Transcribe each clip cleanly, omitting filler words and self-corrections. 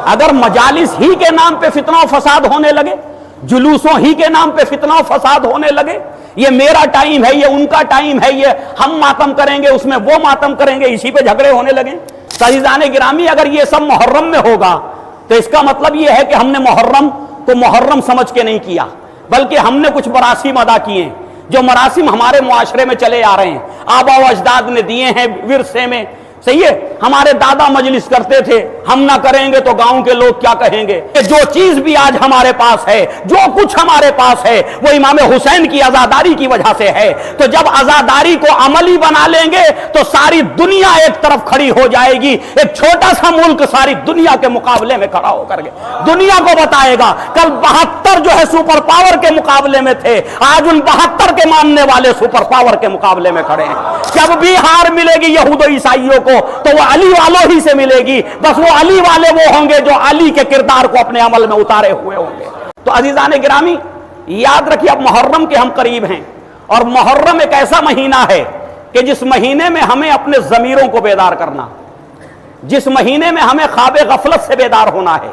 اگر مجالس ہی کے نام پہ فتنہ و فساد ہونے لگے، جلوسوں ہی کے نام پہ فتنہ و فساد ہونے لگے، یہ میرا ٹائم ہے، یہ ان کا ٹائم ہے، یہ ہم ماتم کریں گے، اس میں وہ ماتم کریں گے، اسی پہ جھگڑے ہونے لگے۔ عزیزان گرامی، اگر یہ سب محرم میں ہوگا تو اس کا مطلب یہ ہے کہ ہم نے محرم کو محرم سمجھ کے نہیں کیا، بلکہ ہم نے کچھ مراسم ادا کیے، جو مراسم ہمارے معاشرے میں چلے آ رہے ہیں، آبا و اجداد نے دیے ہیں ورثے میں، صحیح ہے، ہمارے دادا مجلس کرتے تھے، ہم نہ کریں گے تو گاؤں کے لوگ کیا کہیں گے۔ جو چیز بھی آج ہمارے پاس ہے، جو کچھ ہمارے پاس ہے، وہ امام حسین کی عزاداری کی وجہ سے ہے۔ تو جب عزاداری کو عملی بنا لیں گے تو ساری دنیا ایک طرف کھڑی ہو جائے گی، ایک چھوٹا سا ملک ساری دنیا کے مقابلے میں کھڑا ہو کر کے دنیا کو بتائے گا کل 72 جو ہے سپر پاور کے مقابلے میں تھے، آج ان 72 کے ماننے والے سپر پاور کے مقابلے میں کھڑے ہیں۔ جب بھی ہار ملے گی یہود و عیسائیوں کو تو وہ علی والوں ہی سے ملے گی، بس وہ علی والے وہ ہوں گے جو علی کے کردار کو اپنے عمل میں اتارے ہوئے ہوں گے۔ تو عزیزان گرامی، یاد رکھیے اب محرم کے ہم قریب ہیں، اور محرم ایک ایسا مہینہ ہے کہ جس مہینے میں ہمیں اپنے ضمیروں کو بیدار کرنا، جس مہینے میں ہمیں خواب غفلت سے بیدار ہونا ہے،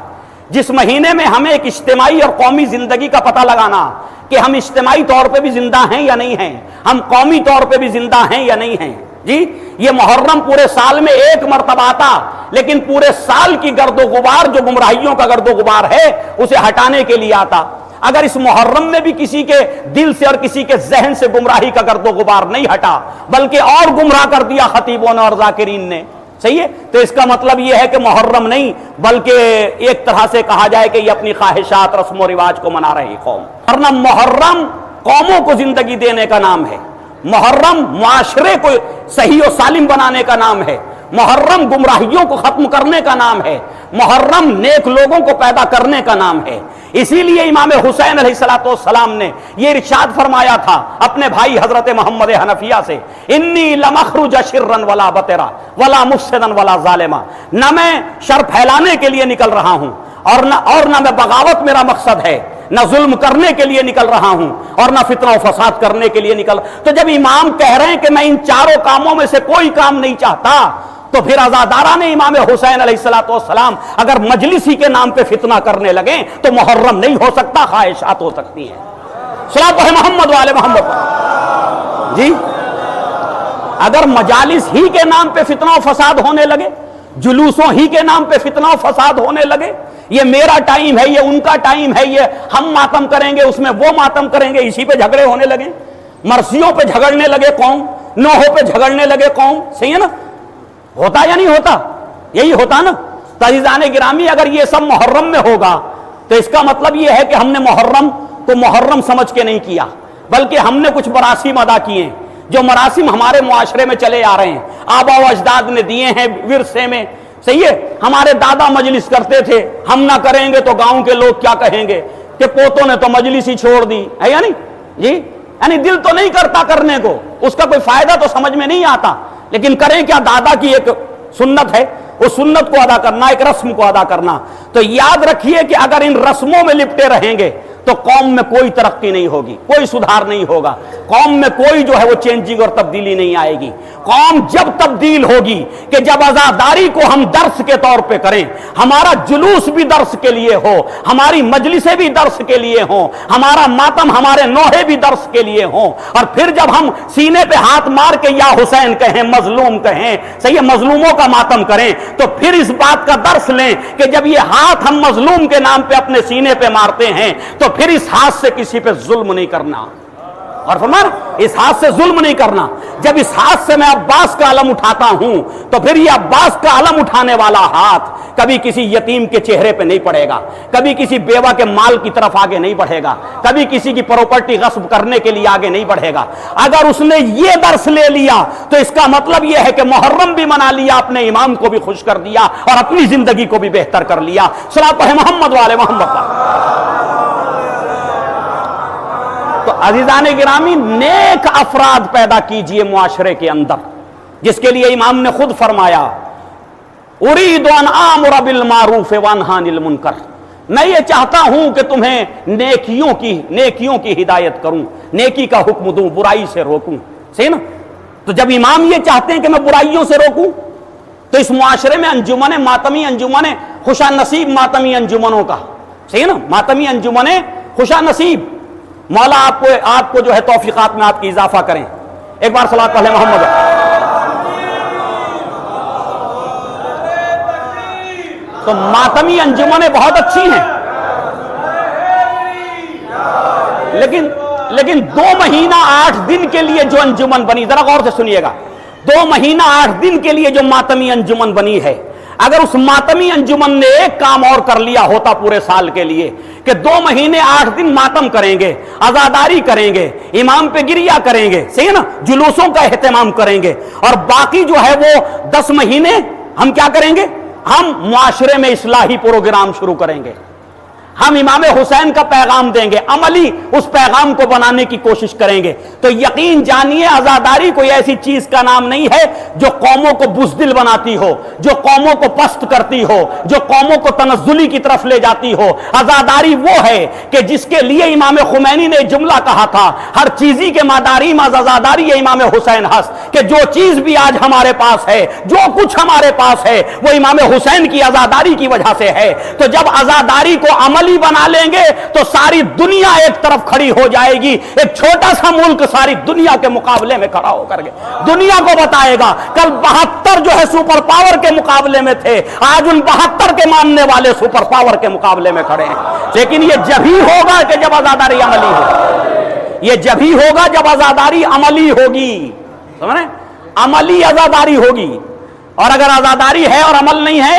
جس مہینے میں ہمیں ایک اجتماعی اور قومی زندگی کا پتہ لگانا کہ ہم اجتماعی طور پہ بھی زندہ ہیں یا نہیں ہیں، ہم قومی طور پہ بھی زندہ ہیں یا نہیں ہیں۔ جی، یہ محرم پورے سال میں ایک مرتبہ آتا، لیکن پورے سال کی گرد و غبار جو گمراہیوں کا گرد و غبار ہے اسے ہٹانے کے لیے آتا۔ اگر اس محرم میں بھی کسی کے دل سے اور کسی کے ذہن سے گمراہی کا گرد و غبار نہیں ہٹا، بلکہ اور گمراہ کر دیا خطیبوں نے اور ذاکرین نے، صحیح ہے، تو اس کا مطلب یہ ہے کہ محرم نہیں بلکہ ایک طرح سے کہا جائے کہ یہ اپنی خواہشات رسم و رواج کو منا رہی قوم۔ ورنہ محرم قوموں کو زندگی دینے کا نام ہے، محرم معاشرے کو صحیح و سالم بنانے کا نام ہے، محرم گمراہیوں کو ختم کرنے کا نام ہے، محرم نیک لوگوں کو پیدا کرنے کا نام ہے۔ اسی لیے امام حسین علیہ السلام نے یہ ارشاد فرمایا تھا اپنے بھائی حضرت محمد حنفیہ سے، انی لمخرج شرا ولا بطرا ولا مفسدا ولا ظالما، نہ میں شر پھیلانے کے لیے نکل رہا ہوں اور نہ میں بغاوت میرا مقصد ہے، نہ ظلم کرنے کے لیے نکل رہا ہوں اور نہ فتنہ و فساد کرنے کے لیے نکل۔ تو جب امام کہہ رہے ہیں کہ میں ان چاروں کاموں میں سے کوئی کام نہیں چاہتا، تو پھر عزاداران امام حسین علیہ السلام اگر مجلس ہی کے نام پہ فتنہ کرنے لگیں تو محرم نہیں ہو سکتا، خواہشات ہو سکتی ہیں۔ صلاۃ محمد والے محمد۔ جی، اگر مجالس ہی کے نام پہ فتنہ و فساد ہونے لگے، جلوسوں ہی کے نام پہ فتنہ و فساد ہونے لگے، یہ میرا ٹائم ہے، یہ ان کا ٹائم ہے، یہ ہم ماتم کریں گے، اس میں وہ ماتم کریں گے، اسی پہ جھگڑے ہونے لگے، مرثیوں پہ جھگڑنے لگے قوم، نوحوں پہ جھگڑنے لگے قوم، صحیح ہے نا؟ ہوتا یا نہیں ہوتا؟ یہی ہوتا نا۔ تو عزیزان گرامی، اگر یہ سب محرم میں ہوگا تو اس کا مطلب یہ ہے کہ ہم نے محرم کو محرم سمجھ کے نہیں کیا، بلکہ ہم نے کچھ مراسم ادا کیے، جو مراسم ہمارے معاشرے میں چلے آ رہے ہیں، آبا و اجداد نے دیے ہیں ورثے میں، صحیح ہے، ہمارے دادا مجلس کرتے تھے، ہم نہ کریں گے تو گاؤں کے لوگ کیا کہیں گے کہ پوتوں نے تو مجلس ہی چھوڑ دی ہے یا نہیں؟ جی، یعنی دل تو نہیں کرتا کرنے کو، اس کا کوئی فائدہ تو سمجھ میں نہیں آتا، لیکن کریں کیا؟ دادا کی ایک سنت ہے، اس سنت کو ادا کرنا، ایک رسم کو ادا کرنا۔ تو یاد رکھیے کہ اگر ان رسموں میں لپٹے رہیں گے تو قوم میں کوئی ترقی نہیں ہوگی، کوئی سدھار نہیں ہوگا، قوم میں کوئی جو ہے وہ چینجنگ اور تبدیلی نہیں آئے گی۔ قوم جب تبدیل ہوگی کہ جب عزاداری کو ہم درس کے طور پہ کریں، ہمارا جلوس بھی درس کے لیے ہو، ہماری مجلسیں بھی درس کے لیے ہوں، ہمارا ماتم، ہمارے نوحے بھی درس کے لیے ہوں، اور پھر جب ہم سینے پہ ہاتھ مار کے یا حسین کہیں، مظلوم کہیں، صحیح، مظلوموں کا ماتم کریں، تو پھر اس بات کا درس لیں کہ جب یہ ہاتھ ہم مظلوم کے نام پہ اپنے سینے پہ مارتے ہیں تو پھر اس ہاتھ سے کسی پہ ظلم نہیں کرنا، اور فرمایا اس ہاتھ سے ظلم نہیں کرنا۔ جب اس ہاتھ سے میں عباس کا علم اٹھاتا ہوں تو پھر یہ عباس کا علم اٹھانے والا ہاتھ کبھی کسی یتیم کے چہرے پہ نہیں پڑے گا، کبھی کسی بیوہ کے مال کی طرف آگے نہیں بڑھے گا، کبھی کسی کی پراپرٹی غصب کرنے کے لیے آگے نہیں بڑھے گا۔ اگر اس نے یہ درس لے لیا تو اس کا مطلب یہ ہے کہ محرم بھی منا لیا، اپنے امام کو بھی خوش کر دیا اور اپنی زندگی کو بھی بہتر کر لیا۔ صلاۃ محمد والے محمد۔ تو عزیزان گرامی، نیک افراد پیدا کیجئے معاشرے کے اندر، جس کے لیے امام نے خود فرمایا، ارید ان آمر بالمعروف وانہی عن المنکر، میں یہ چاہتا ہوں کہ تمہیں نیکیوں کی ہدایت کروں، نیکی کا حکم دوں، برائی سے روکوں، صحیح نا؟ تو جب امام یہ چاہتے ہیں کہ میں برائیوں سے روکوں تو اس معاشرے میں انجمن ماتمی، انجمن خوشا نصیب ماتمی انجمنوں کا، صحیح نا، ماتمی انجمنیں خوشا نصیب. مولا آپ کو جو ہے توفیقات میں آپ کی اضافہ کریں. ایک بار صلوات پڑھ لیں محمد. تو ماتمی انجمنیں بہت اچھی ہیں، لیکن 2 مہینہ 8 دن کے لیے جو انجمن بنی، ذرا غور سے سنیے گا، 2 مہینہ 8 دن کے لیے جو ماتمی انجمن بنی ہے، اگر اس ماتمی انجمن نے ایک کام اور کر لیا ہوتا پورے سال کے لیے کہ 2 مہینے 8 دن ماتم کریں گے، عزاداری کریں گے، امام پہ گریہ کریں گے، صحیح نا، جلوسوں کا اہتمام کریں گے، اور باقی جو ہے وہ 10 مہینے ہم کیا کریں گے؟ ہم معاشرے میں اصلاحی پروگرام شروع کریں گے، ہم امام حسین کا پیغام دیں گے، عملی اس پیغام کو بنانے کی کوشش کریں گے. تو یقین جانیے عزاداری کوئی ایسی چیز کا نام نہیں ہے جو قوموں کو بزدل بناتی ہو، جو قوموں کو پست کرتی ہو، جو قوموں کو تنزلی کی طرف لے جاتی ہو. عزاداری وہ ہے کہ جس کے لیے امام خمینی نے جملہ کہا تھا، ہر چیزی کے ماداریم از عزاداری امام حسین ہست، کہ جو چیز بھی آج ہمارے پاس ہے، جو کچھ ہمارے پاس ہے، وہ امام حسین کی عزاداری کی وجہ سے ہے. تو جب عزاداری کو عملی بنا لیں گے تو ساری دنیا ایک طرف کھڑی ہو جائے گی. ایک چھوٹا سا ملک ساری دنیا کے مقابلے میں کھڑا ہو کر کے دنیا کو بتائے گا کل 72 جو ہے سپر پاور کے مقابلے میں تھے، آج ان 72 کے ماننے والے سپر پاور کے مقابلے میں کھڑے ہیں. لیکن یہ جب ہی ہوگا کہ جب عزاداری عملی ہوگی، یہ جب ہی ہوگا جب عزاداری عملی ہوگی. سمجھ رہے ہیں؟ عملی عزاداری ہوگی. اور اگر عزاداری ہے اور عمل نہیں ہے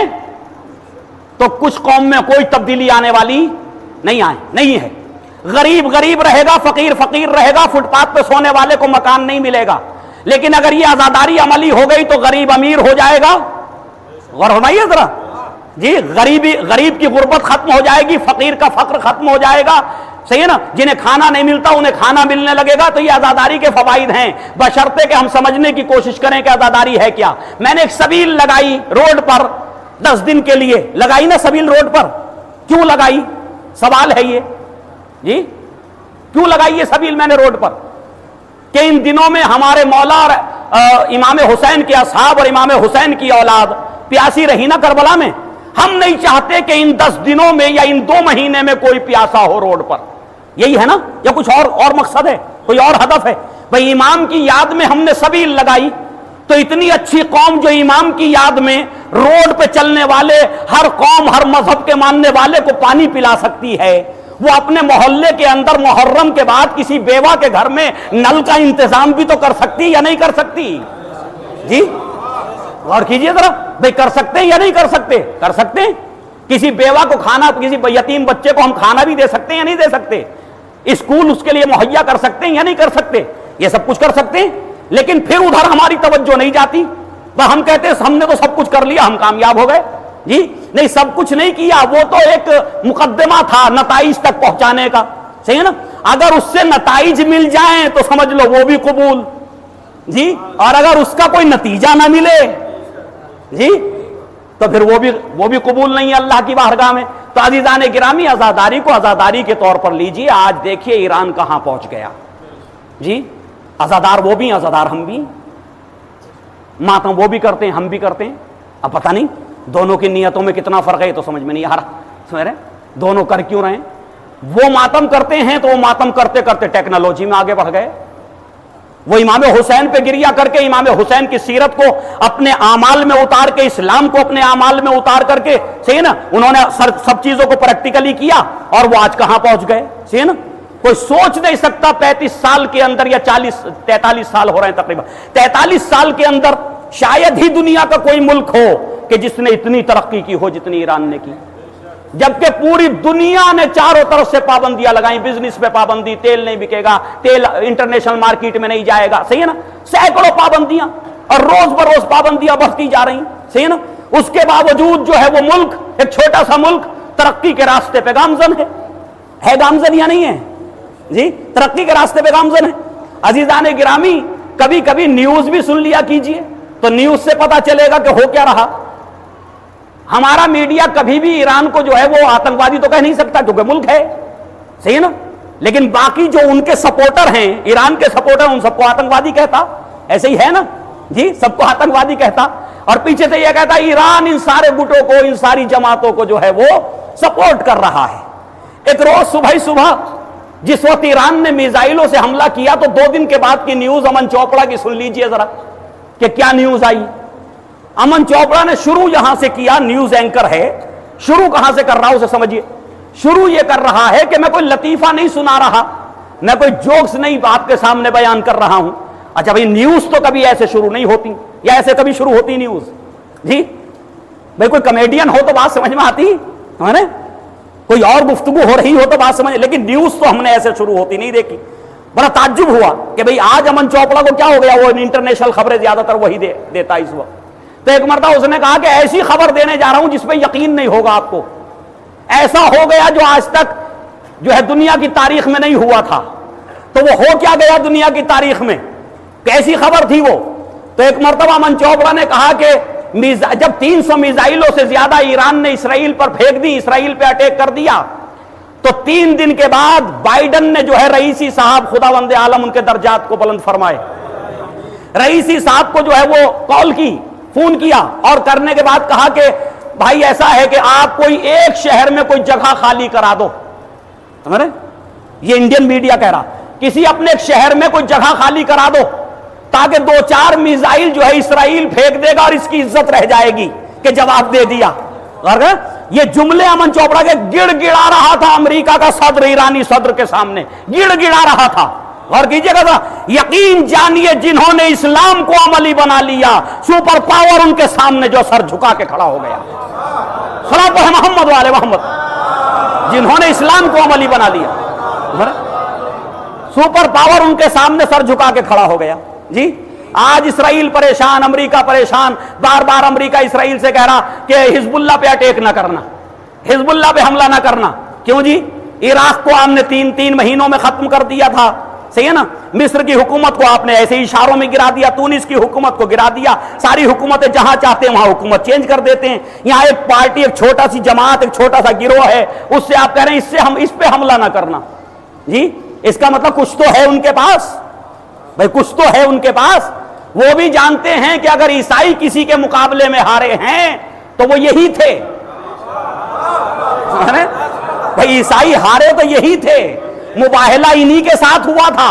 تو کچھ قوم میں کوئی تبدیلی آنے والی نہیں ہے. غریب غریب رہے گا، فقیر فقیر رہے گا، فٹ پاتھ پہ سونے والے کو مکان نہیں ملے گا. لیکن اگر یہ عزاداری عملی ہو گئی تو غریب امیر ہو جائے گا. غور فرمائیے ذرا جی، غریب کی غربت ختم ہو جائے گی، فقیر کا فقر ختم ہو جائے گا. صحیح ہے نا، جنہیں کھانا نہیں ملتا انہیں کھانا ملنے لگے گا. تو یہ عزاداری کے فوائد ہیں، بشرطے کہ ہم سمجھنے کی کوشش کریں کہ عزاداری ہے کیا. میں نے ایک سبیل لگائی روڈ پر 10 دن کے لیے، لگائی نا سبیل روڈ پر. کیوں لگائی؟ سوال ہے یہ جی، کیوں لگائی یہ سبیل میں نے روڈ پر؟ کہ ان دنوں میں ہمارے مولا اور امام حسین کے اصحاب اور امام حسین کی اولاد پیاسی رہی نا کربلا میں. ہم نہیں چاہتے کہ ان 10 دنوں میں یا ان 2 مہینے میں کوئی پیاسا ہو روڈ پر. یہی ہے نا، یا کچھ اور مقصد ہے، کوئی اور ہدف ہے؟ بھئی امام کی یاد میں ہم نے سبیل لگائی تو اتنی اچھی قوم جو امام کی یاد میں روڈ پہ چلنے والے ہر قوم ہر مذہب کے ماننے والے کو پانی پلا سکتی ہے، وہ اپنے محلے کے اندر محرم کے بعد کسی بیوہ کے گھر میں نل کا انتظام بھی تو کر سکتی یا نہیں کر سکتی؟ جی غور کیجئے ذرا، بھئی کر سکتے ہیں یا نہیں کر سکتے؟ کر سکتے ہیں. کسی بیوہ کو کھانا، کسی یتیم بچے کو ہم کھانا بھی دے سکتے ہیں یا نہیں دے سکتے؟ اسکول اس کے لیے مہیا کر سکتے ہیں یا نہیں کر سکتے؟ یہ سب کچھ کر سکتے ہیں. لیکن پھر ادھر ہماری توجہ نہیں جاتی. ہم کہتے ہیں ہم نے تو سب کچھ کر لیا، ہم کامیاب ہو گئے. جی نہیں، سب کچھ نہیں کیا، وہ تو ایک مقدمہ تھا نتائج تک پہنچانے کا. صحیح ہے نا؟ اگر اس سے نتائج مل جائیں تو سمجھ لو وہ بھی قبول. جی اور اگر اس کا کوئی نتیجہ نہ ملے جی تو پھر وہ بھی قبول نہیں ہے اللہ کی بارگاہ میں. تو عزیزان گرامی، عزاداری کو عزاداری کے طور پر لیجیے. آج دیکھیے ایران کہاں پہنچ گیا. جی عزادار وہ بھی، عزادار ہم بھی. ماتم وہ بھی کرتے ہیں، ہم بھی کرتے ہیں. اب پتہ نہیں دونوں کی نیتوں میں کتنا فرق ہے تو سمجھ میں نہیں آ رہا. سمجھ رہے دونوں کر کیوں رہے ہیں؟ وہ ماتم کرتے ہیں تو وہ ماتم کرتے کرتے ٹیکنالوجی میں آگے بڑھ گئے. وہ امام حسین پہ گریہ کر کے امام حسین کی سیرت کو اپنے اعمال میں اتار کے، اسلام کو اپنے اعمال میں اتار کر کے، صحیح نا، انہوں نے سب چیزوں کو پریکٹیکلی کیا اور وہ آج کہاں پہنچ گئے. صحیح نا، کوئی سوچ نہیں سکتا 35 سال کے اندر یا 43 سال ہو رہے ہیں تقریباً، 43 سال کے اندر شاید ہی دنیا کا کوئی ملک ہو کہ جس نے اتنی ترقی کی ہو جتنی ایران نے کی. جبکہ پوری دنیا نے چاروں طرف سے پابندیاں لگائیں. بزنس پہ پابندی، تیل نہیں بکے گا، تیل انٹرنیشنل مارکیٹ میں نہیں جائے گا. صحیح ہے نا، سینکڑوں پابندیاں، اور روز بروز پابندیاں بڑھتی جا رہی. صحیح ہے نا، اس کے باوجود جو ہے وہ ملک، ایک چھوٹا سا ملک، ترقی کے راستے پہ گامزن ہے گامزن یا نہیں ہے؟ جی ترقی کے راستے پہ گامزن ہے. عزیزان گرامی، کبھی کبھی نیوز بھی سن لیا کیجئے تو نیوز سے پتا چلے گا کہ ہو کیا رہا. ہمارا میڈیا کبھی بھی ایران کو جو ہے وہ آتنکوادی تو کہہ نہیں سکتا کیونکہ ملک ہے. صحیح ہے نا، لیکن باقی جو ان کے سپورٹر ہیں، ایران کے سپورٹر، ان سب کو آتنکوادی کہتا. ایسے ہی ہے نا جی، سب کو آتنکوادی کہتا. اور پیچھے سے یہ کہتا ہے ایران ان سارے گٹوں کو، ان ساری جماعتوں کو جو ہے وہ سپورٹ کر رہا ہے۔ ایک روز صبح جس وقت ایران نے میزائلوں سے حملہ کیا تو 2 دن کے بعد کی نیوز امن چوپڑا کی سن لیجئے ذرا کہ کیا نیوز آئی۔ امن چوپڑا نے شروع یہاں سے کیا، نیوز اینکر ہے، شروع کہاں سے کر رہا اسے سمجھیے۔ شروع یہ کر رہا ہے کہ میں کوئی لطیفہ نہیں سنا رہا، میں کوئی جوکس نہیں آپ کے سامنے بیان کر رہا ہوں۔ اچھا بھائی، نیوز تو کبھی ایسے شروع نہیں ہوتی، یا ایسے کبھی شروع ہوتی نیوز؟ جی بھائی، کوئی کمیڈین ہو تو بات سمجھ میں آتی ہے نا، کوئی اور گفتگو ہو رہی ہو تو بات سمجھ، لیکن نیوز تو ہم نے ایسے شروع ہوتی نہیں دیکھی۔ بڑا تعجب ہوا کہ بھئی آج امن چوپڑا کو کیا ہو گیا، وہ انٹرنیشنل خبریں زیادہ تر وہی دیتا اس وقت۔ تو ایک مرتبہ اس نے کہا کہ ایسی خبر دینے جا رہا ہوں جس پہ یقین نہیں ہوگا آپ کو، ایسا ہو گیا جو آج تک جو ہے دنیا کی تاریخ میں نہیں ہوا تھا۔ تو وہ ہو کیا گیا دنیا کی تاریخ میں، کیسی خبر تھی وہ؟ تو ایک مرتبہ امن چوپڑا نے کہا کہ جب 300 میزائلوں سے زیادہ ایران نے اسرائیل پر پھینک دی، اسرائیل پہ اٹیک کر دیا، تو 3 دن کے بعد بائیڈن نے جو ہے رئیسی صاحب، خداوند عالم ان کے درجات کو بلند فرمائے، رئیسی صاحب کو جو ہے وہ کال کی، فون کیا، اور کرنے کے بعد کہا کہ بھائی ایسا ہے کہ آپ کوئی ایک شہر میں کوئی جگہ خالی کرا دو۔ سمجھ رہے؟ یہ انڈین میڈیا کہہ رہا، کسی اپنے ایک شہر میں کوئی جگہ خالی کرا دو تاکہ 2-4 میزائل جو ہے اسرائیل پھینک دے گا اور اس کی عزت رہ جائے گی کہ جواب دے دیا۔ یہ جملے امن چوپڑا کے گڑ گڑا رہا تھا امریکہ کا صدر، ایرانی صدر کے سامنے گڑ گڑا رہا تھا۔ غور کیجئے گا، یقین جانیے جنہوں نے اسلام کو عملی بنا لیا، سپر پاور ان کے سامنے جو سر جھکا کے کھڑا ہو گیا۔ صلاۃ ہے محمد والے محمد، جنہوں نے اسلام کو عملی بنا لیا، سپر پاور ان کے سامنے سر جھکا کے کھڑا ہو گیا۔ جی آج اسرائیل پریشان، امریکہ پریشان، بار بار امریکہ اسرائیل سے کہہ رہا کہ حزب اللہ پہ اٹیک نہ کرنا، حزب اللہ پہ حملہ نہ کرنا۔ کیوں جی؟ عراق کو آپ نے 3 مہینوں میں ختم کر دیا تھا، صحیح ہے نا؟ مصر کی حکومت کو آپ نے ایسے ہی اشاروں میں گرا دیا، تونس کی حکومت کو گرا دیا، ساری حکومتیں جہاں چاہتے ہیں وہاں حکومت چینج کر دیتے ہیں۔ یہاں ایک پارٹی، ایک چھوٹا سی جماعت، ایک چھوٹا سا گروہ ہے، اس سے آپ کہہ رہے ہیں اس پہ حملہ نہ کرنا۔ جی اس کا مطلب کچھ تو ہے ان کے پاس، بھائی کچھ تو ہے ان کے پاس۔ وہ بھی جانتے ہیں کہ اگر عیسائی کسی کے مقابلے میں ہارے ہیں تو وہ یہی تھے، بھائی عیسائی ہارے تو یہی تھے، مباہلہ انہی کے ساتھ ہوا تھا،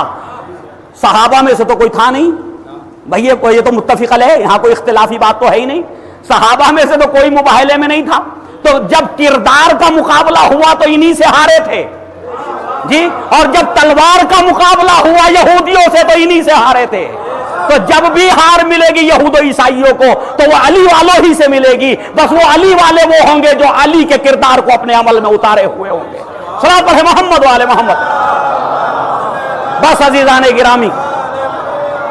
صحابہ میں سے تو کوئی تھا نہیں بھائی، یہ تو متفق علیہ ہے، یہاں کوئی اختلافی بات تو ہے ہی نہیں، صحابہ میں سے تو کوئی مباہلے میں نہیں تھا۔ تو جب کردار کا مقابلہ ہوا تو انہی سے ہارے تھے جی، اور جب تلوار کا مقابلہ ہوا یہودیوں سے تو انہی سے ہارے تھے۔ تو جب بھی ہار ملے گی یہود و عیسائیوں کو تو وہ علی والوں ہی سے ملے گی، بس وہ علی والے وہ ہوں گے جو علی کے کردار کو اپنے عمل میں اتارے ہوئے ہوں گے۔ صلاۃ ہے محمد والے محمد۔ بس عزیزان گرامی،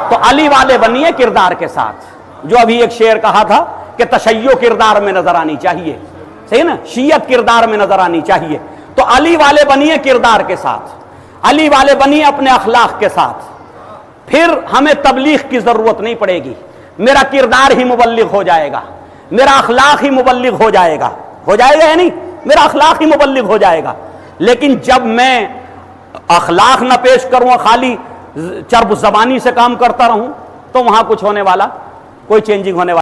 تو علی والے بنیے کردار کے ساتھ، جو ابھی ایک شعر کہا تھا کہ تشیع کردار میں نظر آنی چاہیے، صحیح نا، شیعت کردار میں نظر آنی چاہیے۔ تو علی والے بنیے کردار کے ساتھ، علی والے بنیے اپنے اخلاق کے ساتھ، پھر ہمیں تبلیغ کی ضرورت نہیں پڑے گی، میرا کردار ہی مبلغ ہو جائے گا، میرا اخلاق ہی مبلغ ہو جائے گا یا نہیں؟ میرا اخلاق ہی مبلغ ہو جائے گا۔ لیکن جب میں اخلاق نہ پیش کروں، خالی چرب زبانی سے کام کرتا رہوں، تو وہاں کچھ ہونے والا، کوئی چینجنگ ہونے والا